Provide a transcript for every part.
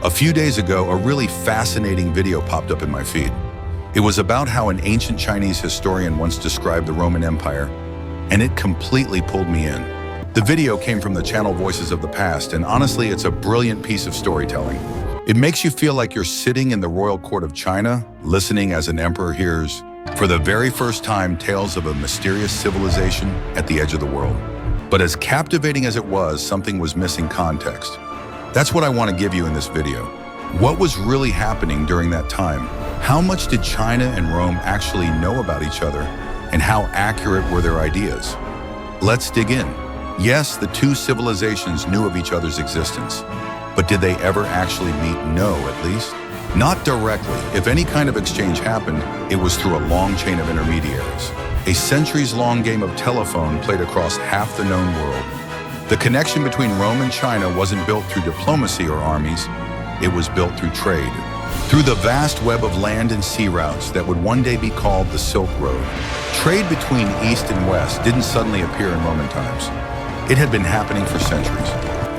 A few days ago, a really fascinating video popped up in my feed. It was about how an ancient Chinese historian once described the Roman Empire, and it completely pulled me in. The video came from the channel Voices of the Past, and honestly, it's a brilliant piece of storytelling. It makes you feel like you're sitting in the royal court of China, listening as an emperor hears, for the very first time, tales of a mysterious civilization at the edge of the world. But as captivating as it was, something was missing context. That's what I want to give you in this video. What was really happening during that time? How much did China and Rome actually know about each other? And how accurate were their ideas? Let's dig in. Yes, the two civilizations knew of each other's existence. But did they ever actually meet? No, at least. Not directly. If any kind of exchange happened, it was through a long chain of intermediaries. A centuries-long game of telephone played across half the known world. The connection between Rome and China wasn't built through diplomacy or armies. It was built through trade. Through the vast web of land and sea routes that would one day be called the Silk Road. Trade between East and West didn't suddenly appear in Roman times. It had been happening for centuries,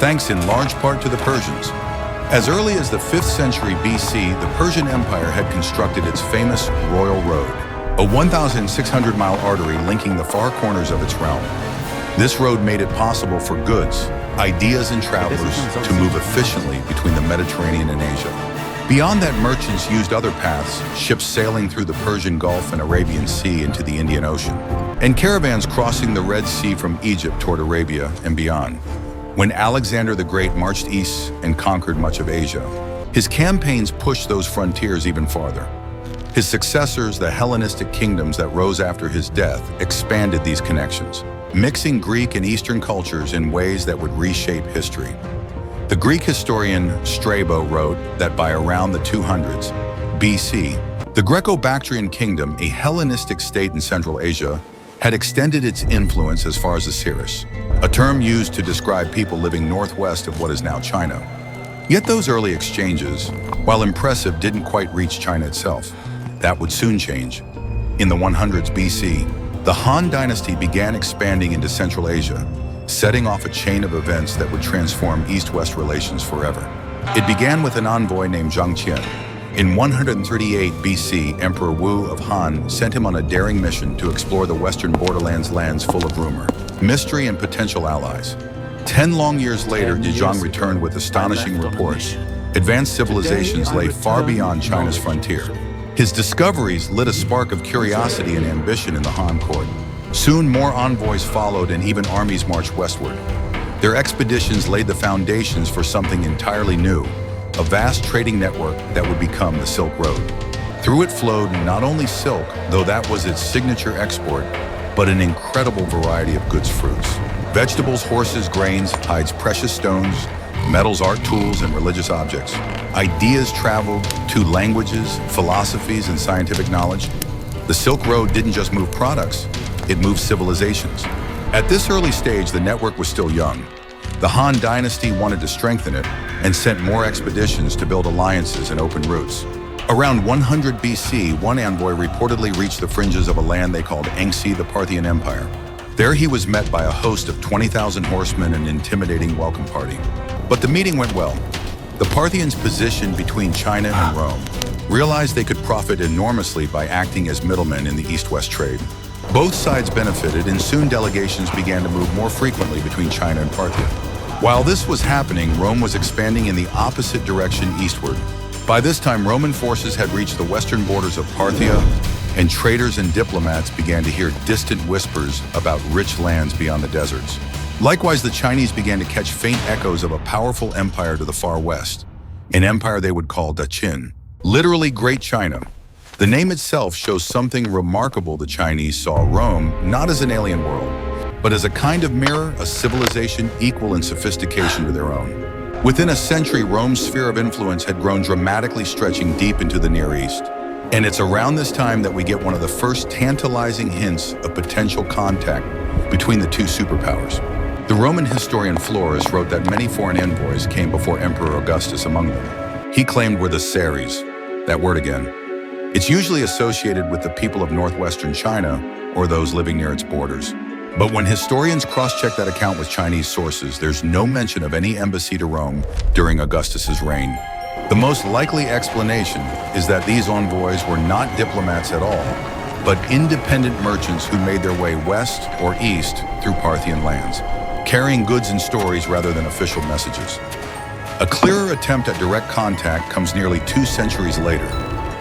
thanks in large part to the Persians. As early as the 5th century BC, the Persian Empire had constructed its famous Royal Road, a 1,600-mile artery linking the far corners of its realm. This road made it possible for goods, ideas, and travelers to move efficiently between the Mediterranean and Asia. Beyond that, merchants used other paths, ships sailing through the Persian Gulf and Arabian Sea into the Indian Ocean, and caravans crossing the Red Sea from Egypt toward Arabia and beyond. When Alexander the Great marched east and conquered much of Asia, his campaigns pushed those frontiers even farther. His successors, the Hellenistic kingdoms that rose after his death, expanded these connections, mixing Greek and Eastern cultures in ways that would reshape history. The Greek historian Strabo wrote that by around the 200s BC, the Greco-Bactrian kingdom, a Hellenistic state in Central Asia, had extended its influence as far as Osiris, a term used to describe people living northwest of what is now China. Yet those early exchanges, while impressive, didn't quite reach China itself. That would soon change. In the 100s BC, the Han Dynasty began expanding into Central Asia, setting off a chain of events that would transform East-West relations forever. It began with an envoy named Zhang Qian. In 138 BC, Emperor Wu of Han sent him on a daring mission to explore the western borderlands lands full of rumor, mystery, and potential allies. 10 long years later, Zhang returned with astonishing reports. Advanced civilizations lay far beyond China's frontier. His discoveries lit a spark of curiosity and ambition in the Han court. Soon, more envoys followed and even armies marched westward. Their expeditions laid the foundations for something entirely new, a vast trading network that would become the Silk Road. Through it flowed not only silk, though that was its signature export, but an incredible variety of goods, fruits, vegetables, horses, grains, hides, precious stones, metals, art, tools, and religious objects. Ideas traveled to languages, philosophies, and scientific knowledge. The Silk Road didn't just move products, it moved civilizations. At this early stage, the network was still young. The Han Dynasty wanted to strengthen it and sent more expeditions to build alliances and open routes. Around 100 BC, one envoy reportedly reached the fringes of a land they called Engxi, the Parthian Empire. There he was met by a host of 20,000 horsemen and an intimidating welcome party. But the meeting went well. The Parthians, positioned between China and Rome, realized they could profit enormously by acting as middlemen in the East-West trade. Both sides benefited, and soon delegations began to move more frequently between China and Parthia. While this was happening, Rome was expanding in the opposite direction, eastward. By this time, Roman forces had reached the western borders of Parthia, and traders and diplomats began to hear distant whispers about rich lands beyond the deserts. Likewise, the Chinese began to catch faint echoes of a powerful empire to the far west, an empire they would call Daqin, literally Great China. The name itself shows something remarkable. The Chinese saw Rome not as an alien world, but as a kind of mirror, a civilization equal in sophistication to their own. Within a century, Rome's sphere of influence had grown dramatically, stretching deep into the Near East. And it's around this time that we get one of the first tantalizing hints of potential contact between the two superpowers. The Roman historian Florus wrote that many foreign envoys came before Emperor Augustus among them. He claimed were the Sares, that word again. It's usually associated with the people of northwestern China or those living near its borders. But when historians cross-check that account with Chinese sources, there's no mention of any embassy to Rome during Augustus's reign. The most likely explanation is that these envoys were not diplomats at all, but independent merchants who made their way west or east through Parthian lands, carrying goods and stories rather than official messages. A clearer attempt at direct contact comes nearly 2 centuries later.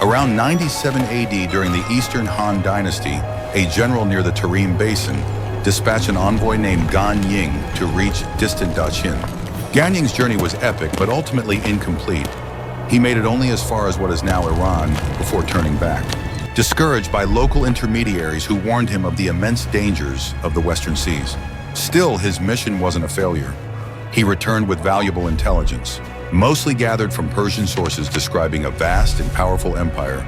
Around 97 AD, during the Eastern Han Dynasty, a general near the Tarim Basin dispatched an envoy named Gan Ying to reach distant Daqin. Gan Ying's journey was epic, but ultimately incomplete. He made it only as far as what is now Iran before turning back, discouraged by local intermediaries who warned him of the immense dangers of the Western Seas. Still, his mission wasn't a failure. He returned with valuable intelligence, mostly gathered from Persian sources describing a vast and powerful empire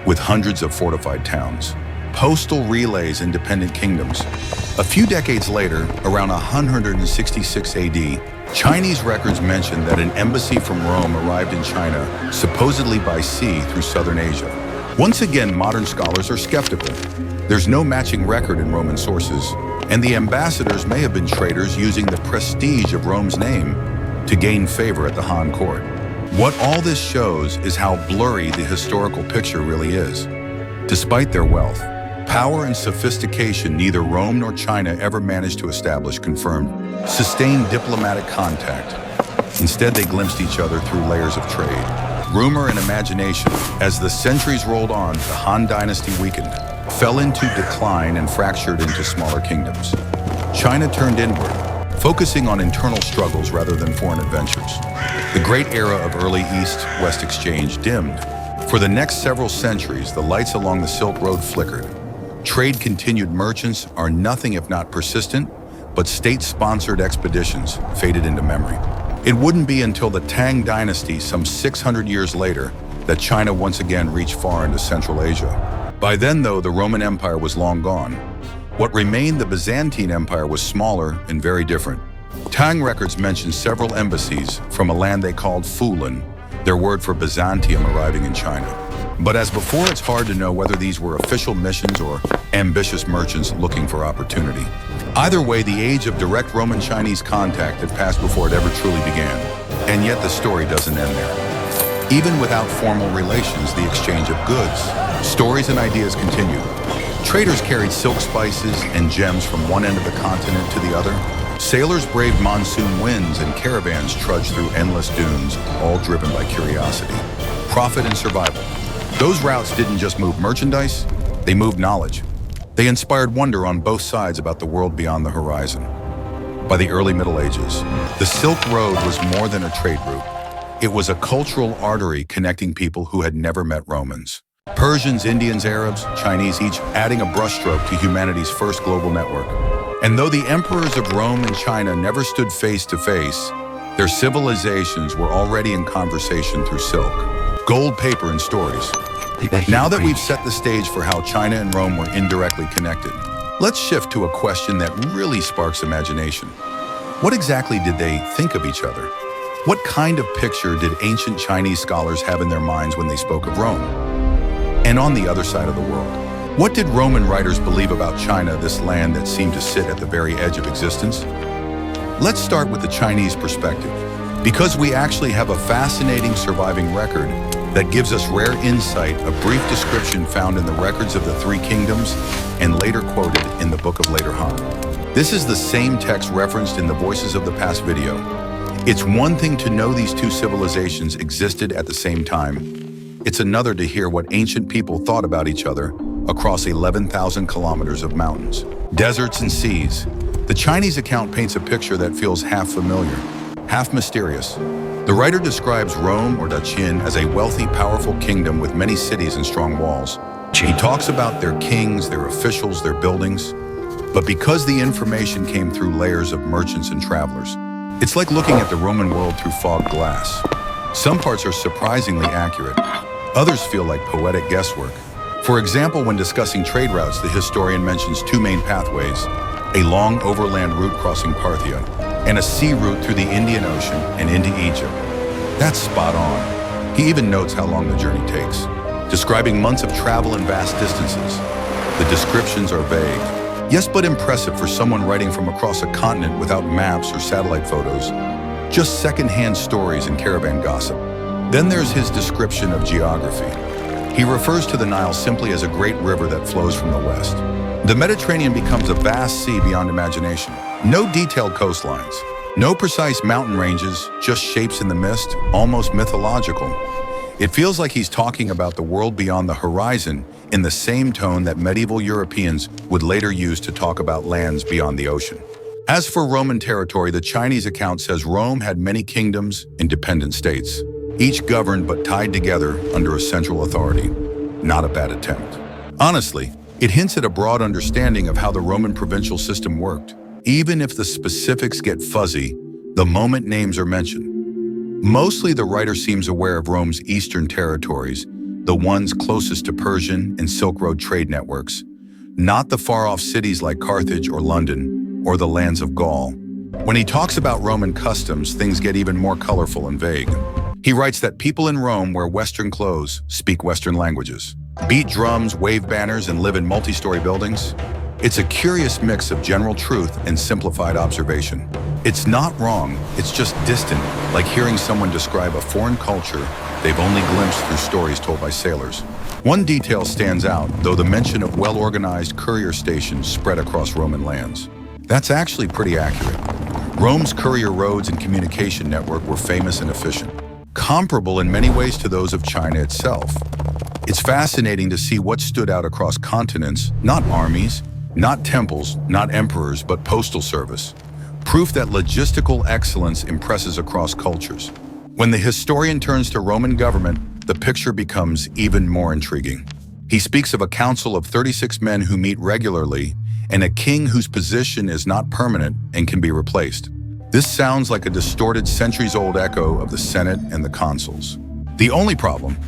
with hundreds of fortified towns, postal relays, independent kingdoms. A few decades later, around 166 AD, Chinese records mention that an embassy from Rome arrived in China, supposedly by sea through southern Asia. Once again, modern scholars are skeptical. There's no matching record in Roman sources, and the ambassadors may have been traders using the prestige of Rome's name to gain favor at the Han court. What all this shows is how blurry the historical picture really is. Despite their wealth, power, and sophistication, neither Rome nor China ever managed to establish confirmed, sustained diplomatic contact. Instead, they glimpsed each other through layers of trade, rumor, and imagination. As the centuries rolled on, the Han Dynasty weakened, fell into decline, and fractured into smaller kingdoms. China turned inward, focusing on internal struggles rather than foreign adventures. The great era of early East-West exchange dimmed. For the next several centuries, the lights along the Silk Road flickered. Trade continued. Merchants are nothing if not persistent, but state-sponsored expeditions faded into memory. It wouldn't be until the Tang Dynasty, some 600 years later, that China once again reached far into Central Asia. By then, though, the Roman Empire was long gone. What remained, the Byzantine Empire, was smaller and very different. Tang records mention several embassies from a land they called Fulan, their word for Byzantium, arriving in China. But as before, it's hard to know whether these were official missions or ambitious merchants looking for opportunity. Either way, the age of direct Roman-Chinese contact had passed before it ever truly began. And yet the story doesn't end there. Even without formal relations, the exchange of goods, stories, and ideas continued. Traders carried silk, spices, and gems from one end of the continent to the other. Sailors braved monsoon winds, and caravans trudged through endless dunes, all driven by curiosity, profit, and survival. Those routes didn't just move merchandise, they moved knowledge. They inspired wonder on both sides about the world beyond the horizon. By the early Middle Ages, the Silk Road was more than a trade route. It was a cultural artery connecting people who had never met Romans. Persians, Indians, Arabs, Chinese, each adding a brushstroke to humanity's first global network. And though the emperors of Rome and China never stood face to face, their civilizations were already in conversation through silk, gold, paper, and stories. Now that we've set the stage for how China and Rome were indirectly connected, let's shift to a question that really sparks imagination. What exactly did they think of each other? What kind of picture did ancient Chinese scholars have in their minds when they spoke of Rome? And on the other side of the world, what did Roman writers believe about China, this land that seemed to sit at the very edge of existence? Let's start with the Chinese perspective, because we actually have a fascinating surviving record that gives us rare insight, a brief description found in the records of the Three Kingdoms and later quoted in the Book of Later Han. This is the same text referenced in the Voices of the Past video. It's one thing to know these two civilizations existed at the same time. It's another to hear what ancient people thought about each other across 11,000 kilometers of mountains, deserts, and seas. The Chinese account paints a picture that feels half familiar, half mysterious. The writer describes Rome, or Daqin, as a wealthy, powerful kingdom with many cities and strong walls. He talks about their kings, their officials, their buildings. But because the information came through layers of merchants and travelers, it's like looking at the Roman world through fog glass. Some parts are surprisingly accurate. Others feel like poetic guesswork. For example, when discussing trade routes, the historian mentions two main pathways: a long overland route crossing Parthia, and a sea route through the Indian Ocean and into Egypt. That's spot on. He even notes how long the journey takes, describing months of travel and vast distances. The descriptions are vague, yes, but impressive for someone writing from across a continent without maps or satellite photos, just secondhand stories and caravan gossip. Then there's his description of geography. He refers to the Nile simply as a great river that flows from the west. The Mediterranean becomes a vast sea beyond imagination. No detailed coastlines, no precise mountain ranges, just shapes in the mist, almost mythological. It feels like he's talking about the world beyond the horizon in the same tone that medieval Europeans would later use to talk about lands beyond the ocean. As for Roman territory, the Chinese account says Rome had many kingdoms, independent states, each governed but tied together under a central authority. Not a bad attempt. Honestly, it hints at a broad understanding of how the Roman provincial system worked, even if the specifics get fuzzy the moment names are mentioned. Mostly the writer seems aware of Rome's eastern territories, the ones closest to Persian and Silk Road trade networks, not the far-off cities like Carthage or London, or the lands of Gaul. When he talks about Roman customs, things get even more colorful and vague. He writes that people in Rome wear Western clothes, speak Western languages, beat drums, wave banners, and live in multi-story buildings. It's a curious mix of general truth and simplified observation. It's not wrong, it's just distant, like hearing someone describe a foreign culture they've only glimpsed through stories told by sailors. One detail stands out, though, the mention of well-organized courier stations spread across Roman lands. That's actually pretty accurate. Rome's courier roads and communication network were famous and efficient, comparable in many ways to those of China itself. It's fascinating to see what stood out across continents, not armies, not temples, not emperors, but postal service. Proof that logistical excellence impresses across cultures. When the historian turns to Roman government, the picture becomes even more intriguing. He speaks of a council of 36 men who meet regularly and a king whose position is not permanent and can be replaced. This sounds like a distorted centuries-old echo of the Senate and the consuls. The only problem,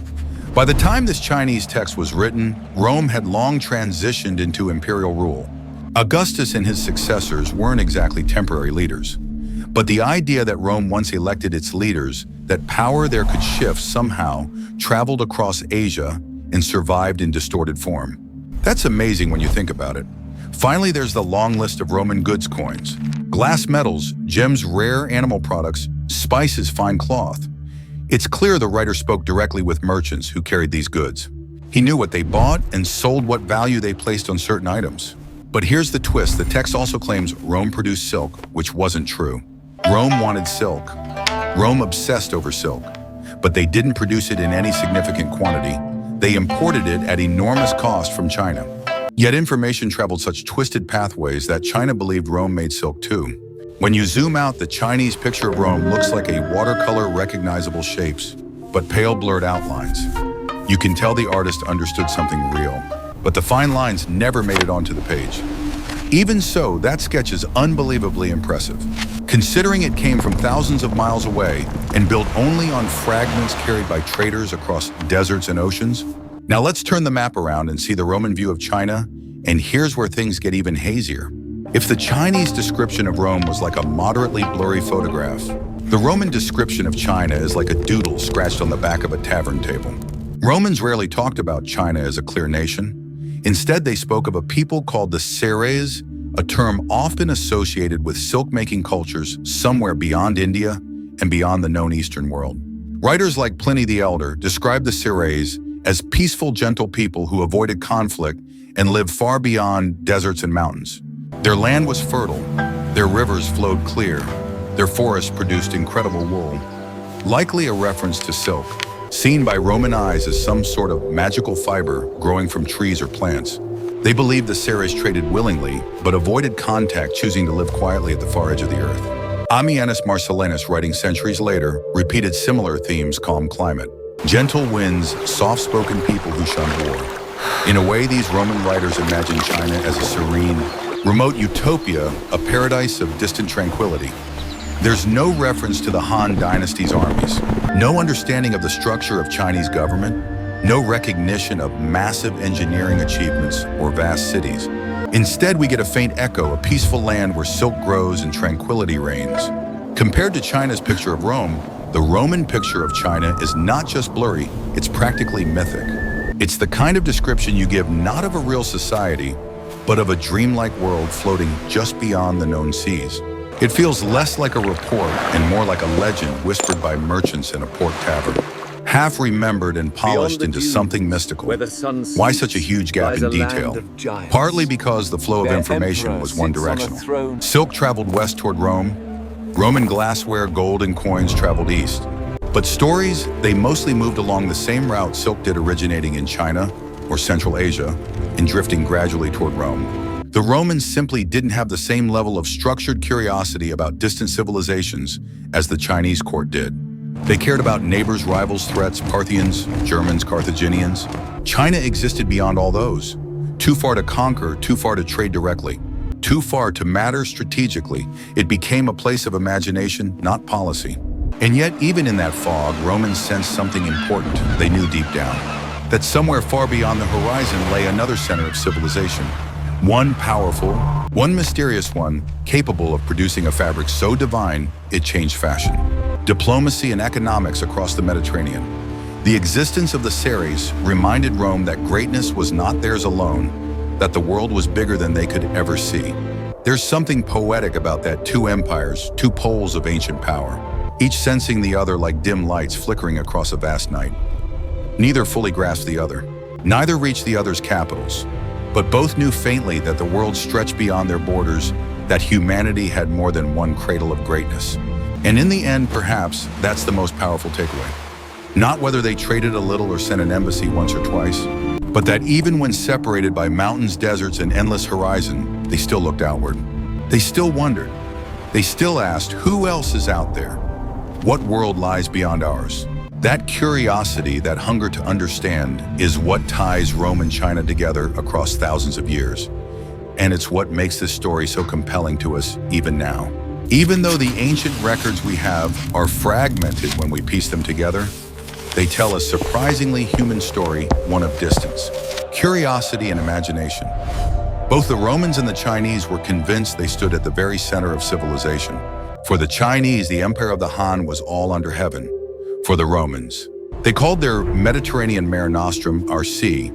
by the time this Chinese text was written, Rome had long transitioned into imperial rule. Augustus and his successors weren't exactly temporary leaders. But the idea that Rome once elected its leaders, that power there could shift somehow, traveled across Asia and survived in distorted form. That's amazing when you think about it. Finally, there's the long list of Roman goods coins. Glass metals, gems, rare animal products, spices, fine cloth. It's clear the writer spoke directly with merchants who carried these goods. He knew what they bought and sold what value they placed on certain items. But here's the twist. The text also claims Rome produced silk, which wasn't true. Rome wanted silk. Rome obsessed over silk. But they didn't produce it in any significant quantity. They imported it at enormous cost from China. Yet information traveled such twisted pathways that China believed Rome made silk too. When you zoom out, the Chinese picture of Rome looks like a watercolor recognizable shapes, but pale blurred outlines. You can tell the artist understood something real, but the fine lines never made it onto the page. Even so, that sketch is unbelievably impressive, considering it came from thousands of miles away and built only on fragments carried by traders across deserts and oceans. Now let's turn the map around and see the Roman view of China, and here's where things get even hazier. If the Chinese description of Rome was like a moderately blurry photograph, the Roman description of China is like a doodle scratched on the back of a tavern table. Romans rarely talked about China as a clear nation. Instead, they spoke of a people called the Seres, a term often associated with silk-making cultures somewhere beyond India and beyond the known Eastern world. Writers like Pliny the Elder describe the Seres as peaceful, gentle people who avoided conflict and lived far beyond deserts and mountains. Their land was fertile, their rivers flowed clear, their forests produced incredible wool, likely a reference to silk, seen by Roman eyes as some sort of magical fiber growing from trees or plants. They believed the Seres traded willingly, but avoided contact, choosing to live quietly at the far edge of the earth. Ammianus Marcellinus, writing centuries later, repeated similar themes: calm climate, gentle winds, soft-spoken people who shunned war. In a way, these Roman writers imagined China as a serene, remote utopia, a paradise of distant tranquility. There's no reference to the Han Dynasty's armies, no understanding of the structure of Chinese government, no recognition of massive engineering achievements or vast cities. Instead, we get a faint echo, a peaceful land where silk grows and tranquility reigns. Compared to China's picture of Rome, the Roman picture of China is not just blurry, it's practically mythic. It's the kind of description you give not of a real society, but of a dreamlike world floating just beyond the known seas. It feels less like a report and more like a legend whispered by merchants in a port tavern. half remembered and polished the into dunes, something mystical. where the sun Why sleeps, such a huge gap lies in a land detail? of giants. Partly because the flow of Their information emperor was one sits on a directional. throne. Silk traveled west toward Rome. Roman glassware, gold, and coins traveled east. But stories, they mostly moved along the same route silk did, originating in China or Central Asia and drifting gradually toward Rome. The Romans simply didn't have the same level of structured curiosity about distant civilizations as the Chinese court did. They cared about neighbors, rivals, threats, Parthians, Germans, Carthaginians. China existed beyond all those. Too far to conquer, too far to trade directly, too far to matter strategically. It became a place of imagination, not policy. And yet, even in that fog, Romans sensed something important. They knew deep down that somewhere far beyond the horizon lay another center of civilization. One powerful, one mysterious one, capable of producing a fabric so divine it changed fashion, diplomacy, and economics across the Mediterranean. The existence of the Ceres reminded Rome that greatness was not theirs alone, that the world was bigger than they could ever see. There's something poetic about that: two empires, two poles of ancient power, each sensing the other like dim lights flickering across a vast night. Neither fully grasped the other. Neither reached the other's capitals. But both knew faintly that the world stretched beyond their borders, that humanity had more than one cradle of greatness. And in the end, perhaps, that's the most powerful takeaway. Not whether they traded a little or sent an embassy once or twice, but that even when separated by mountains, deserts, and endless horizon, they still looked outward. They still wondered. They still asked, who else is out there? What world lies beyond ours? That curiosity, that hunger to understand, is what ties Rome and China together across thousands of years. And it's what makes this story so compelling to us even now. Even though the ancient records we have are fragmented when we piece them together, they tell a surprisingly human story, one of distance, curiosity, and imagination. Both the Romans and the Chinese were convinced they stood at the very center of civilization. For the Chinese, the empire of the Han was all under heaven. For the Romans, they called their Mediterranean Mare Nostrum our sea.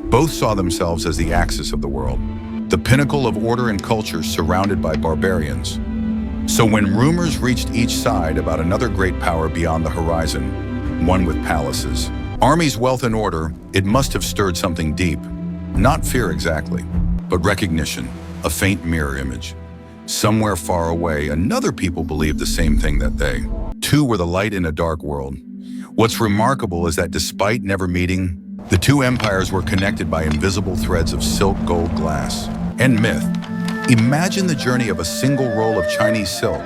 Both saw themselves as the axis of the world, the pinnacle of order and culture surrounded by barbarians. So when rumors reached each side about another great power beyond the horizon, one with palaces, armies, wealth, and order, it must have stirred something deep. Not fear exactly, but recognition, a faint mirror image. Somewhere far away, another people believed the same thing that they. Two were the light in a dark world. What's remarkable is that despite never meeting, the two empires were connected by invisible threads of silk, gold, glass, and myth. Imagine the journey of a single roll of Chinese silk,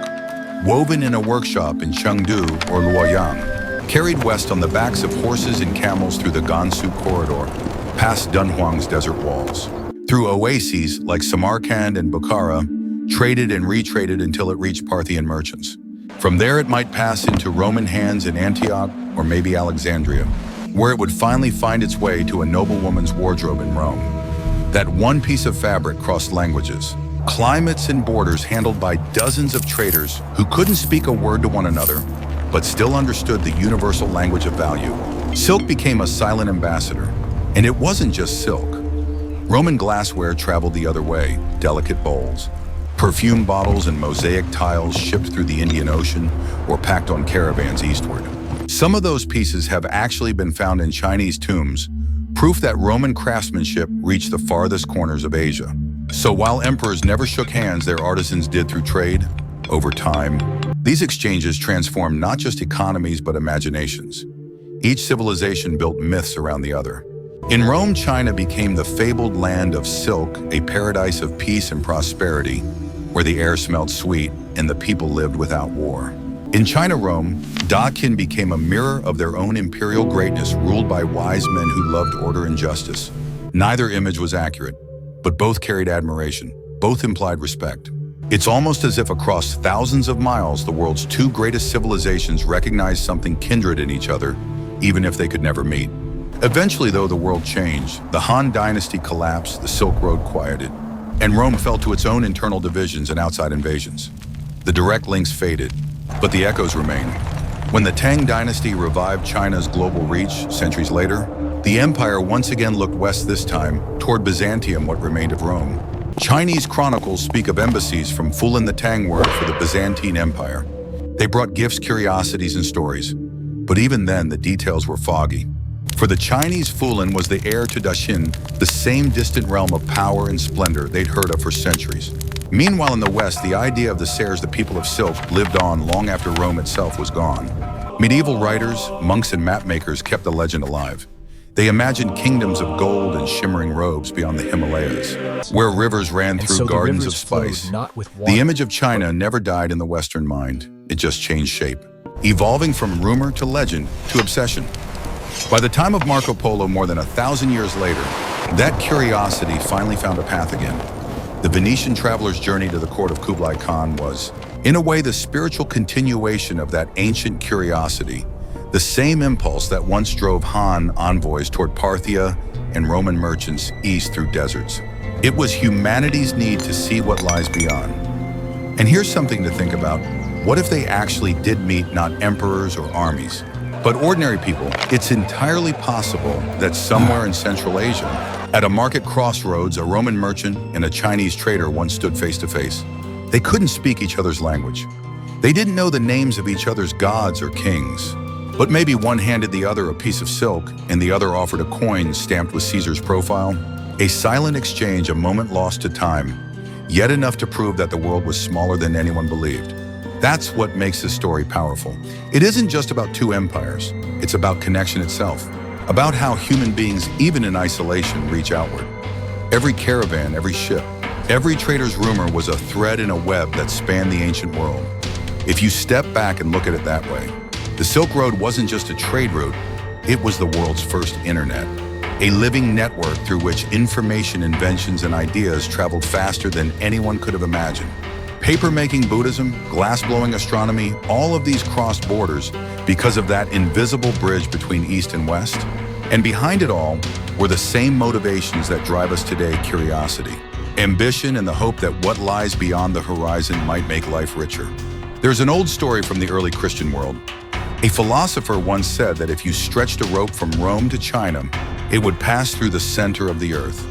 woven in a workshop in Chengdu or Luoyang, carried west on the backs of horses and camels through the Gansu corridor, past Dunhuang's desert walls, through oases like Samarkand and Bukhara, traded and retraded until it reached Parthian merchants. From there, it might pass into Roman hands in Antioch or maybe Alexandria, where it would finally find its way to a noblewoman's wardrobe in Rome. That one piece of fabric crossed languages, climates, and borders, handled by dozens of traders who couldn't speak a word to one another, but still understood the universal language of value. Silk became a silent ambassador, and it wasn't just silk. Roman glassware traveled the other way, delicate bowls, perfume bottles, and mosaic tiles shipped through the Indian Ocean or packed on caravans eastward. Some of those pieces have actually been found in Chinese tombs, proof that Roman craftsmanship reached the farthest corners of Asia. So while emperors never shook hands, their artisans did through trade. Over time, these exchanges transformed not just economies but imaginations. Each civilization built myths around the other. In Rome, China became the fabled land of silk, a paradise of peace and prosperity, where the air smelled sweet and the people lived without war. In China, Rome, Dakin became a mirror of their own imperial greatness, ruled by wise men who loved order and justice. Neither image was accurate, but both carried admiration. Both implied respect. It's almost as if across thousands of miles, the world's two greatest civilizations recognized something kindred in each other, even if they could never meet. Eventually, though, the world changed. The Han Dynasty collapsed, the Silk Road quieted, and Rome fell to its own internal divisions and outside invasions. The direct links faded, but the echoes remain. When the Tang Dynasty revived China's global reach centuries later, the empire once again looked west, this time toward Byzantium, what remained of Rome. Chinese chronicles speak of embassies from Fulan, the Tang word for the Byzantine Empire. They brought gifts, curiosities, and stories. But even then, the details were foggy. For the Chinese, Fulin was the heir to Daxin, the same distant realm of power and splendor they'd heard of for centuries. Meanwhile, in the West, the idea of the Sers, the people of silk, lived on long after Rome itself was gone. Medieval writers, monks, and mapmakers kept the legend alive. They imagined kingdoms of gold and shimmering robes beyond the Himalayas, where rivers ran through gardens of spice. The image of China never died in the Western mind. It just changed shape, evolving from rumor to legend to obsession. By the time of Marco Polo, more than 1,000 years later, that curiosity finally found a path again. The Venetian traveler's journey to the court of Kublai Khan was, in a way, the spiritual continuation of that ancient curiosity, the same impulse that once drove Han envoys toward Parthia and Roman merchants east through deserts. It was humanity's need to see what lies beyond. And here's something to think about. What if they actually did meet not emperors or armies, but ordinary people? It's entirely possible that somewhere in Central Asia, at a market crossroads, a Roman merchant and a Chinese trader once stood face to face. They couldn't speak each other's language. They didn't know the names of each other's gods or kings. But maybe one handed the other a piece of silk and the other offered a coin stamped with Caesar's profile. A silent exchange, a moment lost to time, yet enough to prove that the world was smaller than anyone believed. That's what makes this story powerful. It isn't just about two empires. It's about connection itself, about how human beings, even in isolation, reach outward. Every caravan, every ship, every trader's rumor was a thread in a web that spanned the ancient world. If you step back and look at it that way, the Silk Road wasn't just a trade route, it was the world's first internet, a living network through which information, inventions, and ideas traveled faster than anyone could have imagined. Paper-making Buddhism, glass-blowing astronomy, all of these crossed borders because of that invisible bridge between East and West. And behind it all were the same motivations that drive us today: curiosity, ambition, and the hope that what lies beyond the horizon might make life richer. There's an old story from the early Christian world. A philosopher once said that if you stretched a rope from Rome to China, it would pass through the center of the earth.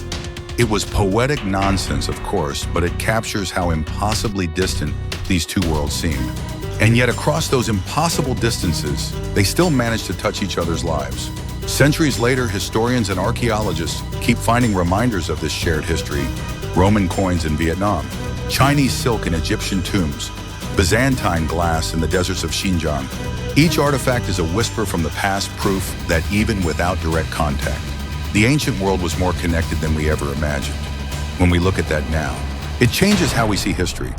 It was poetic nonsense, of course, but it captures how impossibly distant these two worlds seemed. And yet across those impossible distances, they still managed to touch each other's lives. Centuries later, historians and archaeologists keep finding reminders of this shared history: Roman coins in Vietnam, Chinese silk in Egyptian tombs, Byzantine glass in the deserts of Xinjiang. Each artifact is a whisper from the past, proof that even without direct contact, the ancient world was more connected than we ever imagined. When we look at that now, it changes how we see history.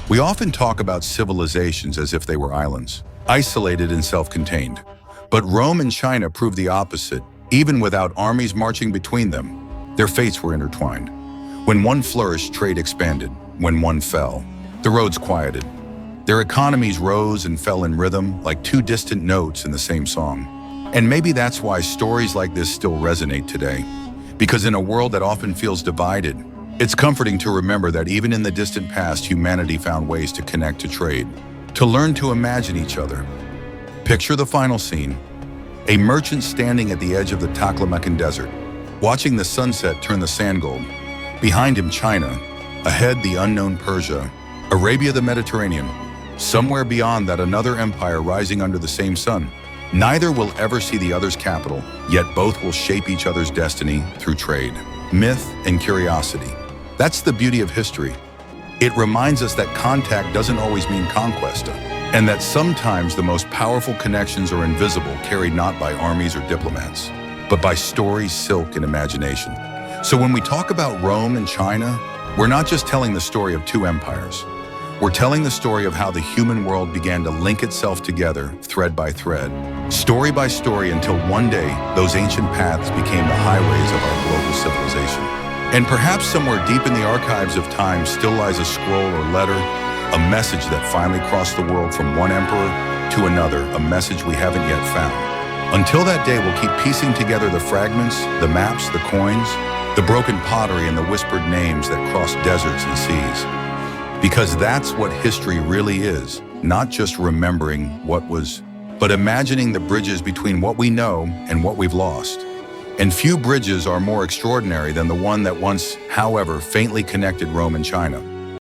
We often talk about civilizations as if they were islands, isolated and self-contained. But Rome and China proved the opposite. Even without armies marching between them, their fates were intertwined. When one flourished, trade expanded. When one fell, the roads quieted. Their economies rose and fell in rhythm, like two distant notes in the same song. And maybe that's why stories like this still resonate today. Because in a world that often feels divided, it's comforting to remember that even in the distant past, humanity found ways to connect, to trade, to learn to imagine each other. Picture the final scene: a merchant standing at the edge of the Taklamakan Desert, watching the sunset turn the sand gold. Behind him, China. Ahead, the unknown Persia. Arabia, the Mediterranean. Somewhere beyond that, another empire rising under the same sun. Neither will ever see the other's capital, yet both will shape each other's destiny through trade, myth, and curiosity. That's the beauty of history. It reminds us that contact doesn't always mean conquest, and that sometimes the most powerful connections are invisible, carried not by armies or diplomats, but by stories, silk, and imagination. So when we talk about Rome and China, we're not just telling the story of two empires. We're telling the story of how the human world began to link itself together, thread by thread, story by story, until one day those ancient paths became the highways of our global civilization. And perhaps somewhere deep in the archives of time still lies a scroll or letter, a message that finally crossed the world from one emperor to another, a message we haven't yet found. Until that day, we'll keep piecing together the fragments, the maps, the coins, the broken pottery, and the whispered names that cross deserts and seas. Because that's what history really is, not just remembering what was, but imagining the bridges between what we know and what we've lost. And few bridges are more extraordinary than the one that once, however, faintly connected Rome and China.